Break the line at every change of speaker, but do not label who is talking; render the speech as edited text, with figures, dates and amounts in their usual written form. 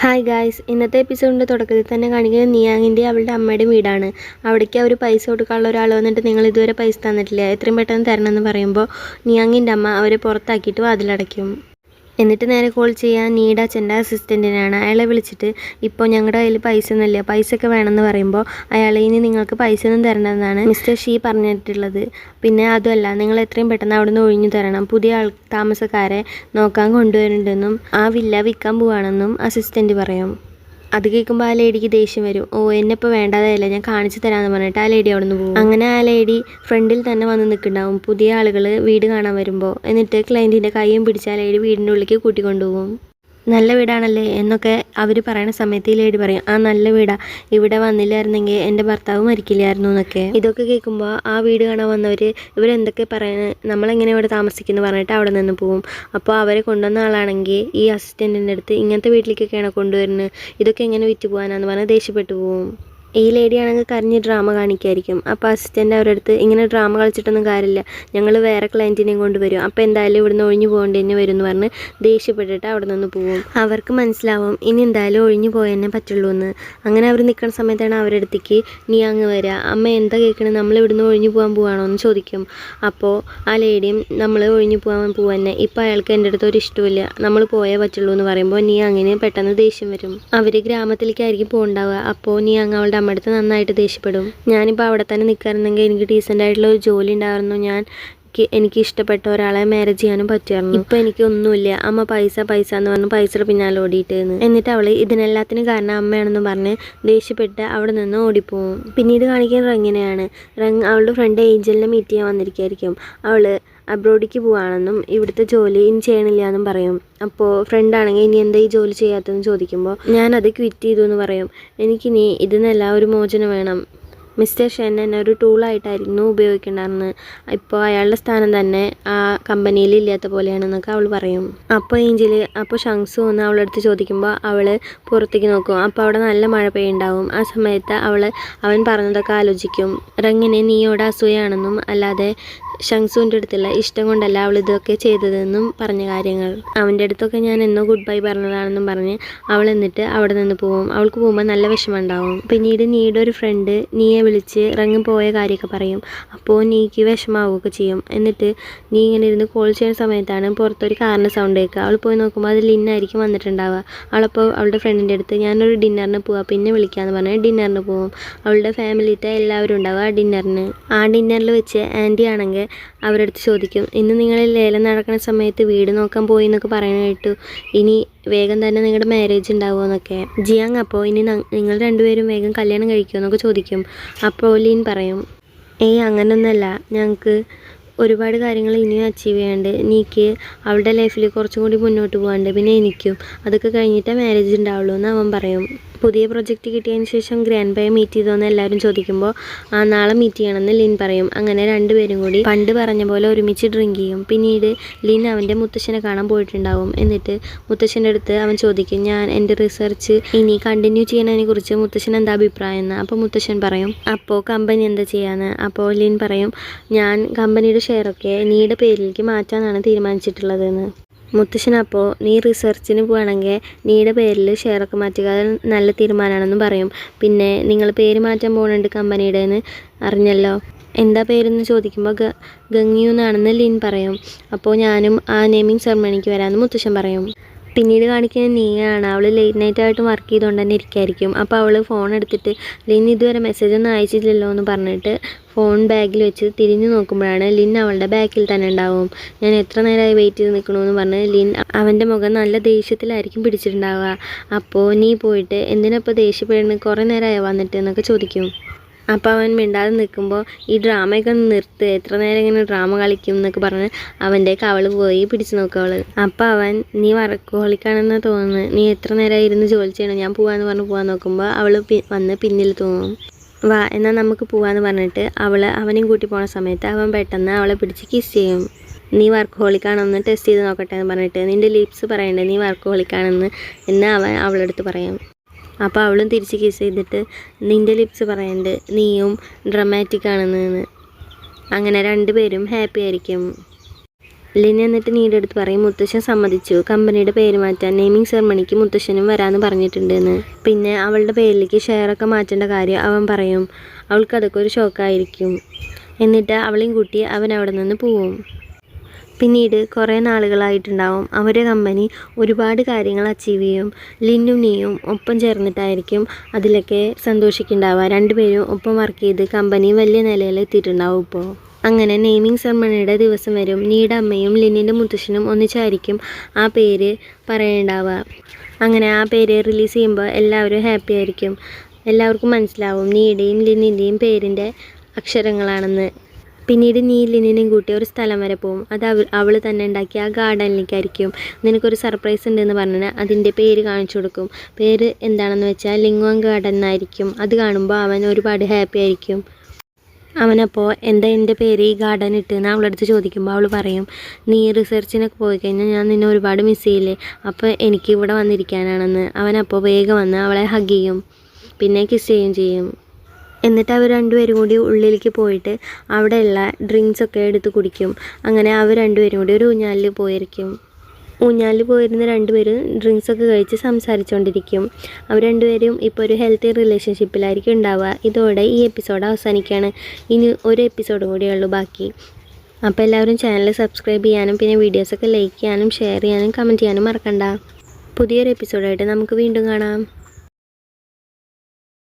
Hi guys, ഇന്നത്തെ എപ്പിസോഡിൻ്റെ തുടക്കത്തിൽ തന്നെ കാണിക്കുന്നത് നിയാങ്ങിൻ്റെ അവളുടെ അമ്മയുടെ വീടാണ്. അവിടേക്ക് അവർ പൈസ കൊടുക്കാനുള്ള ഒരാൾ വന്നിട്ട് നിങ്ങൾ ഇതുവരെ പൈസ തന്നിട്ടില്ല, എത്രയും പെട്ടെന്ന് തരണമെന്ന് പറയുമ്പോൾ നിയാങ്ങിൻ്റെ അമ്മ അവരെ പുറത്താക്കിയിട്ട് വാതിലടയ്ക്കും. എന്നിട്ട് നേരെ കോൾ ചെയ്യാൻ നീഡ അച്ഛൻ്റെ അസിസ്റ്റൻറ്റിനാണ്. അയാളെ വിളിച്ചിട്ട് ഇപ്പോൾ ഞങ്ങളുടെ കയ്യിൽ പൈസ ഒന്നുമില്ല, പൈസയൊക്കെ വേണമെന്ന് പറയുമ്പോൾ അയാൾ ഇനി നിങ്ങൾക്ക് പൈസ ഒന്നും തരണമെന്നാണ് മിസ്റ്റർ ഷീ പറഞ്ഞിട്ടുള്ളത്. പിന്നെ അതുമല്ല, നിങ്ങൾ എത്രയും പെട്ടെന്ന് അവിടെ നിന്ന് ഒഴിഞ്ഞു തരണം, പുതിയ താമസക്കാരെ നോക്കാൻ കൊണ്ടുവരുന്നുണ്ടെന്നും ആ വില്ല വിൽക്കാൻ പോവാണെന്നും അസിസ്റ്റൻറ്റ് പറയും. അത് കേൾക്കുമ്പോൾ ആ ലേഡിക്ക് ദേഷ്യം വരും. എന്നെ ഇപ്പോൾ വേണ്ടാതായില്ല, ഞാൻ കാണിച്ചു തരാമെന്ന് പറഞ്ഞിട്ട് ആ ലേഡി അവിടെ നിന്ന് പോകും. അങ്ങനെ ആ ലേഡി ഫ്രണ്ടിൽ തന്നെ വന്ന് നിൽക്കുന്നുണ്ടാവും പുതിയ ആളുകൾ വീട് കാണാൻ വരുമ്പോൾ. എന്നിട്ട് ക്ലയൻറ്റിൻ്റെ കൈയും പിടിച്ച് ആ ലേഡി വീടിൻ്റെ ഉള്ളിലേക്ക് കൂട്ടിക്കൊണ്ടുപോകും. നല്ല വീടാണല്ലേ എന്നൊക്കെ അവർ പറയുന്ന സമയത്ത് ഈ ലേഡി പറയും, ആ നല്ല വീടാ, ഇവിടെ വന്നില്ലായിരുന്നെങ്കിൽ എൻ്റെ ഭർത്താവ് മരിക്കില്ലായിരുന്നു എന്നൊക്കെ. ഇതൊക്കെ കേൾക്കുമ്പോൾ ആ വീട് കാണാൻ വന്നവർ ഇവരെന്തൊക്കെ പറയുന്നത്, നമ്മളെങ്ങനെ ഇവിടെ താമസിക്കുന്നു പറഞ്ഞിട്ട് അവിടെ നിന്ന് പോകും. അപ്പോൾ അവരെ കൊണ്ടുവന്ന ആളാണെങ്കിൽ ഈ അസിസ്റ്റൻറ്റിൻ്റെ അടുത്ത് ഇങ്ങനത്തെ വീട്ടിലേക്കൊക്കെയാണ് കൊണ്ടുവരുന്നത്, ഇതൊക്കെ എങ്ങനെ വിറ്റ് പോകാനാന്ന് പറഞ്ഞ് ദേഷ്യപ്പെട്ടു പോകും. ഈ ലേഡി ആണെങ്കിൽ കരഞ്ഞ് ഡ്രാമ കാണിക്കായിരിക്കും. അപ്പോൾ അസിസ്റ്റൻ്റ് അവരുടെ അടുത്ത് ഇങ്ങനെ ഡ്രാമ കളിച്ചിട്ടൊന്നും കാര്യമില്ല, ഞങ്ങൾ വേറെ ക്ലയൻറ്റിനെയും കൊണ്ടുവരും, അപ്പോൾ എന്തായാലും ഇവിടുന്ന് ഒഴിഞ്ഞു പോകേണ്ടി തന്നെ വരും എന്ന് പറഞ്ഞ് ദേഷ്യപ്പെട്ടിട്ട് അവിടെ നിന്ന് പോകും. അവർക്ക് മനസ്സിലാവും ഇനി എന്തായാലും ഒഴിഞ്ഞു പോയെന്നെ പറ്റുള്ളൂ എന്ന്. അങ്ങനെ അവർ നിൽക്കുന്ന സമയത്താണ് അവരുടെ അടുത്തേക്ക് നിയാങ് വരിക. അമ്മ എന്താ കേൾക്കണത്, നമ്മൾ ഇവിടുന്ന് ഒഴിഞ്ഞു പോകാൻ പോവാണോ എന്ന് ചോദിക്കും. അപ്പോൾ ആ ലേഡിയും നമ്മൾ ഒഴിഞ്ഞു പോകാൻ ഇപ്പോൾ അയാൾക്ക് എൻ്റെ അടുത്ത് ഒരു ഇഷ്ടമില്ല, നമ്മൾ പോയേ പറ്റുള്ളൂ എന്ന് പറയുമ്പോൾ നിയാങ്ങിന് പെട്ടെന്ന് ദേഷ്യം വരും. അവർ ഗ്രാമത്തിലേക്കായിരിക്കും പോകുന്നുണ്ടാവുക. അപ്പോൾ നിയാങ് അവളുടെ അമ്മ അടുത്ത് നന്നായിട്ട് ദേഷ്യപ്പെടും. ഞാനിപ്പോൾ അവിടെ തന്നെ നിൽക്കാറുണ്ടെങ്കിൽ എനിക്ക് ഡീസൻ്റ് ആയിട്ടുള്ള ഒരു ജോലി ഉണ്ടായിരുന്നു, എനിക്ക് ഇഷ്ടപ്പെട്ട ഒരാളെ മാരേജ് ചെയ്യാനും പറ്റുമായിരുന്നു. ഇപ്പോൾ എനിക്കൊന്നുമില്ല, അമ്മ പൈസ എന്ന് പറഞ്ഞ് പൈസയുടെ പിന്നാലെ ഓടിയിട്ടേന്ന്. എന്നിട്ട് അവൾ ഇതിനെല്ലാത്തിനും കാരണം അമ്മയാണെന്ന് പറഞ്ഞ് ദേഷ്യപ്പെട്ട് അവിടെ നിന്ന് ഓടിപ്പോവും. പിന്നീട് കാണിക്കുന്ന റങ്ങിനെയാണ്. അവളുടെ ഫ്രണ്ട് ഏഞ്ചലിനെ മീറ്റ് ചെയ്യാൻ വന്നിരിക്കുകയായിരിക്കും. അവൾ അബ്രോഡിക്ക് പോവാണെന്നും ഇവിടുത്തെ ജോലി ഇനി ചെയ്യണില്ല എന്നും പറയും. അപ്പോൾ ഫ്രണ്ടാണെങ്കിൽ ഇനി എന്താ ഈ ജോലി ചെയ്യാത്തതെന്ന് ചോദിക്കുമ്പോൾ ഞാനത് ക്വിറ്റ് ചെയ്തു എന്ന് പറയും. എനിക്കിനി ഇതിനെല്ലാം ഒരു മോചനം വേണം, മിസ്റ്റർ ഷെൻ എന്നെ ഒരു ടൂളായിട്ടായിരുന്നു ഉപയോഗിക്കേണ്ടായിരുന്നു, ഇപ്പോൾ അയാളുടെ സ്ഥാനം തന്നെ ആ കമ്പനിയിൽ ഇല്ലാത്ത പോലെയാണെന്നൊക്കെ അവൾ പറയും. അപ്പോൾ ഷങ്സു ഒന്ന് അവളുടെ അടുത്ത് ചോദിക്കുമ്പോൾ അവൾ പുറത്തേക്ക് നോക്കും. അപ്പോൾ അവിടെ നല്ല മഴ പെയ്യുണ്ടാവും. ആ സമയത്ത് അവൻ പറഞ്ഞതൊക്കെ ആലോചിക്കും. റങ്ങിനെ നീയോട് അസൂയാണെന്നും അല്ലാതെ ഷങ്സുവിൻ്റെ അടുത്തുള്ള ഇഷ്ടം കൊണ്ടല്ല അവൾ ഇതൊക്കെ ചെയ്തതെന്നും പറഞ്ഞ കാര്യങ്ങൾ. അവൻ്റെ അടുത്തൊക്കെ ഞാൻ എന്നോ ഗുഡ് ബൈ പറഞ്ഞതാണെന്നും പറഞ്ഞ് അവൾ എന്നിട്ട് അവിടെ നിന്ന് പോവും. അവൾക്ക് പോകുമ്പോൾ നല്ല വിഷമമുണ്ടാവും. പിന്നീട് നീയുടെ ഒരു ഫ്രണ്ട് നീയെ വിളിച്ച് റങ്ങ് പോയ കാര്യമൊക്കെ പറയും. അപ്പോൾ നീക്ക് വിഷമാവുകയൊക്കെ ചെയ്യും. എന്നിട്ട് നീ ഇങ്ങനെ ഇരുന്ന് കോൾ ചെയ്യുന്ന സമയത്താണ് പുറത്തൊരു കാറിൻ്റെ സൗണ്ട് കേൾക്കുക. അവൾ പോയി നോക്കുമ്പോൾ അത് ലിന്നായിരിക്കും വന്നിട്ടുണ്ടാവുക. അവളപ്പോൾ അവളുടെ ഫ്രണ്ടിൻ്റെ അടുത്ത് ഞാനൊരു ഡിന്നറിന് പോവാം, പിന്നെ വിളിക്കാമെന്ന് പറഞ്ഞ് ഡിന്നറിന് പോവും. അവളുടെ ഫാമിലിത്തെ എല്ലാവരും ഉണ്ടാവുക ആ ഡിന്നറിന്. ആ ഡിന്നറിൽ വെച്ച് ആൻറ്റി ആണെങ്കിൽ അവരുടെ അടുത്ത് ചോദിക്കും, ഇന്ന് നിങ്ങൾ ലേലം നടക്കുന്ന സമയത്ത് വീട് നോക്കാൻ പോയി എന്നൊക്കെ പറയുന്നത് കേട്ടു, ഇനി വേഗം തന്നെ നിങ്ങളുടെ മാരേജ് ഉണ്ടാവുമോ എന്നൊക്കെ. ജിയാങ് അപ്പോൾ ഇനി നിങ്ങൾ രണ്ടുപേരും വേഗം കല്യാണം കഴിക്കുമോ എന്നൊക്കെ ചോദിക്കും. അപ്പോൾ ലീൻ പറയും, അങ്ങനൊന്നുമല്ല, ഞങ്ങൾക്ക് ഒരുപാട് കാര്യങ്ങൾ ഇനിയും അച്ചീവ് ചെയ്യാണ്ട്, നീക്ക് അവളുടെ ലൈഫിൽ കുറച്ചും കൂടി മുന്നോട്ട് പോകാണ്ട്, പിന്നെ എനിക്കും അതൊക്കെ കഴിഞ്ഞിട്ടേ മാരേജ് ഉണ്ടാവുള്ളൂ എന്ന് അവൻ പറയും. പുതിയ പ്രൊജക്റ്റ് കിട്ടിയതിന് ശേഷം ഗ്രാൻഡ് ബൈ മീറ്റ് ചെയ്തോന്ന് എല്ലാവരും ചോദിക്കുമ്പോൾ നാളെ മീറ്റ് ചെയ്യണമെന്ന് ലിൻ പറയും. അങ്ങനെ രണ്ടുപേരും കൂടി പണ്ട് പറഞ്ഞ പോലെ ഒരുമിച്ച് ഡ്രിങ്ക് ചെയ്യും. പിന്നീട് ലിൻ അവൻ്റെ മുത്തശ്ശനെ കാണാൻ പോയിട്ടുണ്ടാവും. എന്നിട്ട് മുത്തശ്ശൻ്റെ അടുത്ത് അവൻ ചോദിക്കും, ഞാൻ എൻ്റെ റിസർച്ച് ഇനി കണ്ടിന്യൂ ചെയ്യുന്നതിനെ കുറിച്ച് മുത്തശ്ശൻ എന്താ അഭിപ്രായം എന്ന്. അപ്പോൾ മുത്തശ്ശൻ പറയും, അപ്പോൾ കമ്പനി എന്താ ചെയ്യാന്ന്. അപ്പോൾ ലിൻ പറയും, ഞാൻ കമ്പനിയുടെ ഷെയറൊക്കെ നീയുടെ പേരിലേക്ക് മാറ്റാനാണ് തീരുമാനിച്ചിട്ടുള്ളതെന്ന്. മുത്തശ്ശൻ അപ്പോൾ നീ റിസർച്ചിന് പോവുകയാണെങ്കിൽ നീയുടെ പേരിൽ ഷെയറൊക്കെ മാറ്റുക, അത് നല്ല തീരുമാനമാണെന്ന് പറയും. പിന്നെ നിങ്ങൾ പേര് മാറ്റാൻ പോകുന്നുണ്ട് കമ്പനിയുടെ എന്ന് അറിഞ്ഞല്ലോ, എന്താ പേരെന്ന് ചോദിക്കുമ്പോൾ ഗംഗ്യു എന്നാണെന്ന് ലിൻ പറയും. അപ്പോൾ ഞാനും ആ നെയിമിങ് സെറമണിക്ക് വരാമെന്ന് മുത്തശ്ശൻ പറയും. പിന്നീട് കാണിക്കുന്നത് നീയാണ്. അവൾ ലേറ്റ് നൈറ്റായിട്ട് വർക്ക് ചെയ്തുകൊണ്ട് തന്നെ ഇരിക്കുമായിരിക്കും. അപ്പോൾ അവൾ ഫോൺ എടുത്തിട്ട് ലിൻ ഇതുവരെ മെസ്സേജൊന്നും അയച്ചിട്ടില്ലല്ലോ എന്ന് പറഞ്ഞിട്ട് ഫോൺ ബാഗിൽ വെച്ച് തിരിഞ്ഞു നോക്കുമ്പോഴാണ് ലിൻ അവളുടെ ബാക്കിൽ തന്നെ ഉണ്ടാവും. ഞാൻ എത്ര നേരമായി വെയിറ്റ് ചെയ്ത് നിൽക്കണമെന്ന് പറഞ്ഞ് ലിൻ അവൻ്റെ മുഖം നല്ല ദേഷ്യത്തിലായിരിക്കും പിടിച്ചിട്ടുണ്ടാവുക. അപ്പോൾ നീ പോയിട്ട് എന്തിനപ്പോൾ ദേഷ്യപ്പെടുന്നത്, കുറേ നേരമായി വന്നിട്ട് എന്നൊക്കെ ചോദിക്കും. അപ്പോൾ അവൻ മിണ്ടാതെ നിൽക്കുമ്പോൾ ഈ ഡ്രാമയൊക്കെ നിർത്ത്, എത്ര നേരം ഇങ്ങനെ ഡ്രാമ കളിക്കും എന്നൊക്കെ പറഞ്ഞ് അവൻ്റെ കവൾ പോയി പിടിച്ച് നോക്കും അവൾ. അപ്പോൾ അവൻ നീ വർക്കഹോളിക്കാണെന്ന് തോന്നുന്നു, നീ എത്ര നേരമായി ഇരുന്ന് ജോലി ചെയ്യണം, ഞാൻ പോകാമെന്ന് പറഞ്ഞ് പോകാൻ നോക്കുമ്പോൾ അവൾ വന്ന് പിന്നിൽ തോന്നും. വാ എന്നാൽ നമുക്ക് പോകാമെന്ന് പറഞ്ഞിട്ട് അവനെയും കൂട്ടി പോണ സമയത്ത് അവൻ പെട്ടെന്ന് അവളെ പിടിച്ച് കിസ് ചെയ്യും. നീ വർക്കഹോളിക്കാണെന്ന് ടെസ്റ്റ് ചെയ്ത് നോക്കട്ടെ എന്ന് പറഞ്ഞിട്ട് നിൻ്റെ ലിപ്സ് പറയണ്ടേ നീ വർക്കഹോളിക്കാണെന്ന് എന്ന് അവൻ അവളെടുത്ത് പറയും. അപ്പോൾ അവളും തിരിച്ച് കിസ് ചെയ്തിട്ട് നിൻ്റെ ലിപ്സ് പറയുന്നുണ്ട് നീയും ഡ്രമാറ്റിക് ആണെന്ന്. അങ്ങനെ രണ്ടുപേരും ഹാപ്പി ആയിരിക്കും. ലിൻ എന്നിട്ട് നീയുടെ അടുത്ത് പറയും മുത്തശ്ശൻ സമ്മതിച്ചു കമ്പനിയുടെ പേര് മാറ്റാൻ, നെയിമിംഗ് സെറമണിക്ക് മുത്തശ്ശനും വരാമെന്ന് പറഞ്ഞിട്ടുണ്ടെന്ന്. പിന്നെ അവളുടെ പേരിലേക്ക് ഷെയറൊക്കെ മാറ്റേണ്ട കാര്യം അവൻ പറയും. അവൾക്കതൊക്കെ ഒരു ഷോക്കായിരിക്കും. എന്നിട്ട് അവളെയും കൂട്ടി അവൻ അവിടെ നിന്ന് പോവും. പിന്നീട് കുറേ നാളുകളായിട്ടുണ്ടാവും അവരുടെ കമ്പനി ഒരുപാട് കാര്യങ്ങൾ അച്ചീവ് ചെയ്യും. ലിന്നും നീയും ഒപ്പം ചേർന്നിട്ടായിരിക്കും അതിലൊക്കെ സന്തോഷിക്കുന്നുണ്ടാവുക. രണ്ടുപേരും ഒപ്പം വർക്ക് ചെയ്ത് കമ്പനി വലിയ നിലയിൽ എത്തിയിട്ടുണ്ടാവും. ഇപ്പോൾ അങ്ങനെ നെയിമിംഗ് സെറമണിയുടെ ദിവസം വരും. നീയുടെ അമ്മയും ലിന്നിൻ്റെ മുത്തശ്ശനും ഒന്നിച്ചായിരിക്കും ആ പേര് പറയണ്ടാവുക. അങ്ങനെ ആ പേര് റിലീസ് ചെയ്യുമ്പോൾ എല്ലാവരും ഹാപ്പി ആയിരിക്കും. എല്ലാവർക്കും മനസ്സിലാവും നീയുടെയും ലിന്നിൻ്റെയും പേരിൻ്റെ അക്ഷരങ്ങളാണെന്ന്. പിന്നീട് നീ ലിന്നിനെയും കൂട്ടി ഒരു സ്ഥലം വരെ പോകും. അത് അവൾ തന്നെ ഉണ്ടാക്കിയ ആ ഗാർഡനിലേക്കായിരിക്കും. നിനക്കൊരു സർപ്രൈസ് ഉണ്ടെന്ന് പറഞ്ഞാൽ അതിൻ്റെ പേര് കാണിച്ചു കൊടുക്കും. പേര് എന്താണെന്ന് വെച്ചാൽ ലിങ്വാങ് ഗാർഡൻ എന്നായിരിക്കും. അത് കാണുമ്പോൾ അവൻ ഒരുപാട് ഹാപ്പി ആയിരിക്കും. അവനപ്പോൾ എന്താ എൻ്റെ പേര് ഈ ഗാർഡൻ ഇട്ടെന്ന് അവളടുത്ത് ചോദിക്കുമ്പോൾ അവൾ പറയും, നീ റിസർച്ചിനൊക്കെ പോയി കഴിഞ്ഞാൽ ഞാൻ നിന്നെ ഒരുപാട് മിസ് ചെയ്യില്ലേ, അപ്പോൾ എനിക്ക് ഇവിടെ വന്നിരിക്കാനാണെന്ന്. അവനപ്പോൾ വേഗം വന്ന് അവളെ ഹഗ് ചെയ്യും, പിന്നെ കിസ് ചെയ്യുകയും ചെയ്യും. എന്നിട്ട് അവർ രണ്ടുപേരും കൂടി ഉള്ളിലേക്ക് പോയിട്ട് അവിടെയുള്ള ഡ്രിങ്ക്സൊക്കെ എടുത്ത് കുടിക്കും. അങ്ങനെ അവർ രണ്ടുപേരും കൂടി ഒരു ഊഞ്ഞാലിൽ പോയിരിക്കും. ഊഞ്ഞാലിൽ പോയിരുന്ന രണ്ടുപേരും ഡ്രിങ്ക്സൊക്കെ കഴിച്ച് സംസാരിച്ചുകൊണ്ടിരിക്കും. അവർ രണ്ടുപേരും ഇപ്പോൾ ഒരു ഹെൽത്തി റിലേഷൻഷിപ്പിലായിരിക്കും ഉണ്ടാവുക. ഇതോടെ ഈ എപ്പിസോഡ് അവസാനിക്കുകയാണ്. ഇനി ഒരു എപ്പിസോഡും കൂടിയേ ഉള്ളൂ ബാക്കി. അപ്പോൾ എല്ലാവരും ചാനൽ സബ്സ്ക്രൈബ് ചെയ്യാനും പിന്നെ വീഡിയോസൊക്കെ ലൈക്ക് ചെയ്യാനും ഷെയർ ചെയ്യാനും കമൻറ്റ് ചെയ്യാനും മറക്കണ്ട. പുതിയൊരു എപ്പിസോഡായിട്ട് നമുക്ക് വീണ്ടും കാണാം.